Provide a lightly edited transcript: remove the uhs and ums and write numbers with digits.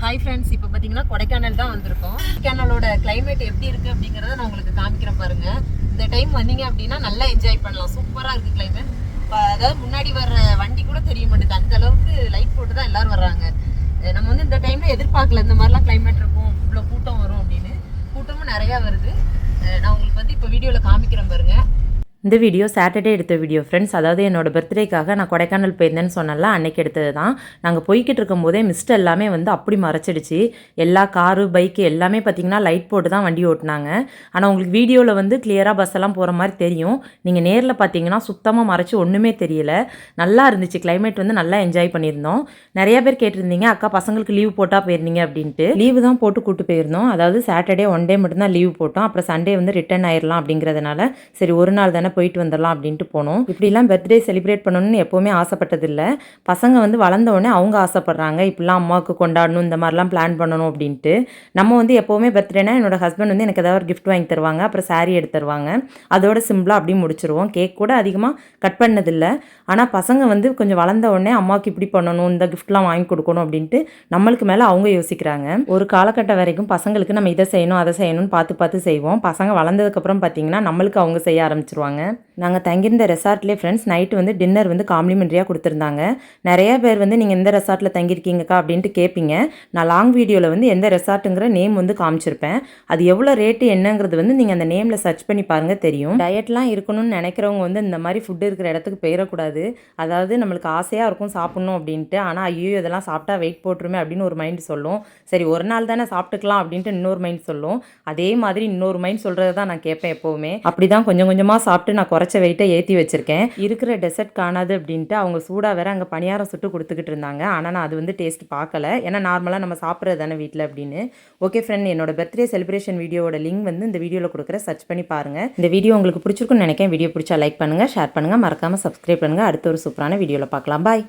Hi friends, இப்போ பார்த்தீங்கன்னா கொடைக்கானல் தான் வந்திருக்கோம். கொடைக்கானலோட கிளைமேட் எப்படி இருக்குது அப்படிங்கிறத நான் உங்களுக்கு காமிக்கிறேன் பாருங்க. இந்த டைம் வந்தீங்க அப்படின்னா நல்லா என்ஜாய் பண்ணலாம். சூப்பராக இருக்குது கிளைமேட். அதாவது முன்னாடி வர்ற வண்டி கூட தெரிய மாட்டேங்குது, அந்த அளவுக்கு லைட் போட்டு தான் எல்லாரும் வர்றாங்க. நம்ம வந்து இந்த டைமில் எதிர்பார்க்கல இந்த மாதிரிலாம் கிளைமேட் இருக்கும், இவ்வளோ கூட்டம் வரும் அப்படின்னு. கூட்டமும் நிறையா வருது. நான் உங்களுக்கு வந்து இப்போ வீடியோவில் காமிக்கிறேன் பாருங்க. இந்த வீடியோ சாட்டர்டே எடுத்த வீடியோ ஃப்ரெண்ட்ஸ். அதாவது என்னோட பர்த்டேக்காக நான் கொடைக்கானல் போயிருந்தேன்னு சொன்னல, அன்னைக்கு எடுத்தது தான். நாங்கள் போய்கிட்டு இருக்கும்போதே மிஸ்ட் எல்லாமே வந்து அப்படி மறைச்சிடுச்சு. எல்லா காரு பைக்கு எல்லாமே பார்த்திங்கன்னா லைட் போட்டு தான் வண்டி ஓட்டினாங்க. ஆனால் உங்களுக்கு வீடியோவில் வந்து கிளியராக பஸ் எல்லாம் போகிற மாதிரி தெரியும். நீங்கள் நேரில் பார்த்தீங்கன்னா சுத்தமாக மறைச்சி ஒன்றுமே தெரியல. நல்லா இருந்துச்சு, கிளைமேட் வந்து நல்லா என்ஜாய் பண்ணியிருந்தோம். நிறைய பேர் கேட்டிருந்தீங்க, அக்கா பசங்களுக்கு லீவ் போட்டால் போயிருந்தீங்க அப்படின்ட்டு. லீவு தான் போட்டு கூப்பிட்டு போயிருந்தோம். அதாவது சாட்டர்டே ஒன் டே மட்டும்தான் லீவ் போட்டோம். அப்புறம் சண்டே வந்து ரிட்டர்ன் ஆயிடலாம் அப்படிங்கிறதுனால சரி ஒரு நாள் தானே போயிட்டு வந்துடலாம் அப்படின்ட்டு போனோம். இப்படிலாம் பர்த்டே செலிப்ரேட் பண்ணணும்னு எப்போவுமே ஆசைப்பட்டதில்லை. பசங்க வந்து வளர்ந்த உடனே அவங்க ஆசைப்படுறாங்க, இப்படிலாம் அம்மாவுக்கு கொண்டாடணும், இந்த மாதிரிலாம் பிளான் பண்ணணும் அப்படின்ட்டு. நம்ம வந்து எப்போவுமே பர்த்டேனா என்னோட ஹஸ்பண்ட் வந்து எனக்கு ஏதாவது ஒரு கிஃப்ட் வாங்கி தருவாங்க, அப்புறம் சாரீ எடுத்து தருவாங்க. அதோட சிம்பிளாக அப்படியே முடிச்சிருவோம். கேக் கூட அதிகமாக கட் பண்ணதில்லை. ஆனால் பசங்க வந்து கொஞ்சம் வளர்ந்த உடனே அம்மாவுக்கு இப்படி பண்ணணும், இந்த கிஃப்ட்லாம் வாங்கி கொடுக்கணும் அப்படின்ட்டு நம்மளுக்கு மேலே அவங்க யோசிக்கிறாங்க. ஒரு காலகட்டம் வரைக்கும் பசங்களுக்கு நம்ம இதை செய்யணும் அதை செய்யணும்னு பார்த்து பார்த்து செய்வோம். பசங்க வளர்ந்ததுக்கப்புறம் பார்த்தீங்கன்னா நம்மளுக்கு அவங்க செய்ய ஆரம்பிச்சிருவாங்க. நாங்கள் தங்கியிருந்த ரெசார்ட்லேயே ஃப்ரெண்ட்ஸ் நைட்டு வந்து டின்னர் வந்து காம்ப்ளிமெண்ட்ரியாக கொடுத்துருந்தாங்க. நிறைய பேர் வந்து நீங்கள் எந்த ரெசார்ட்டில் தங்கியிருக்கீங்கக்கா அப்படின்ட்டு கேட்பீங்க. நான் லாங் வீடியோவில் வந்து எந்த ரெசார்ட்டுங்கிற நேம் வந்து காமிச்சிருப்பேன். அது எவ்வளோ ரேட்டு என்னங்கிறது வந்து நீங்கள் அந்த நேமில் சர்ச் பண்ணி பாருங்கள், தெரியும். டயட்லாம் இருக்கணும்னு நினைக்கிறவங்க வந்து இந்த மாதிரி ஃபுட்டு இருக்கிற இடத்துக்கு போயிடக்கூடாது. அதாவது நம்மளுக்கு ஆசையாக இருக்கும் சாப்பிட்ணும் அப்படின்ட்டு, ஆனால் ஐயோ இதெல்லாம் சாப்பிட்டா வெயிட் போட்டுருமே அப்படின்னு ஒரு மைண்ட் சொல்லும். சரி ஒரு நாள் தானே சாப்பிட்டுக்கலாம் அப்படின்ட்டு இன்னொரு மைண்ட் சொல்லும். அதே மாதிரி இன்னொரு மைண்ட் சொல்கிறது தான் நான் கேட்பேன் எப்போவுமே. அப்படி தான் கொஞ்சம் கொஞ்சமாக சாப்பிட்டு நான் குறைச்ச வெயிட்டை ஏற்றி வச்சுருக்கேன். இருக்கிற டெசர்ட் காணாது அப்படின்ட்டு அவங்க சூடாக வேற அங்கே பணியாரம் சுட்டு கொடுத்துக்கிட்டு இருந்தாங்க. ஆனால் நான் அது வந்து டேஸ்ட் பார்க்கல, ஏன்னா நார்மலாக நம்ம சாப்பிட்றது தானே வீட்டில் அப்படின்னு. ஓகே ஃப்ரெண்ட், என்னோட பர்த்டே செலிப்ரேஷன் வீடியோட லிங்க் வந்து இந்த வீடியோவில் கொடுக்குற, சர்ச் பண்ணி பாருங்கள். இந்த வீடியோ உங்களுக்கு பிடிச்சிருக்குன்னு நினைக்கிறேன். வீடியோ பிடிச்சா லைக் பண்ணுங்கள், ஷேர் பண்ணுங்கள், மறக்காமல் சப்ஸ்கிரைப் பண்ணுங்கள். அடுத்த ஒரு சூப்பரான வீடியோவில் பார்க்கலாம். பாய்.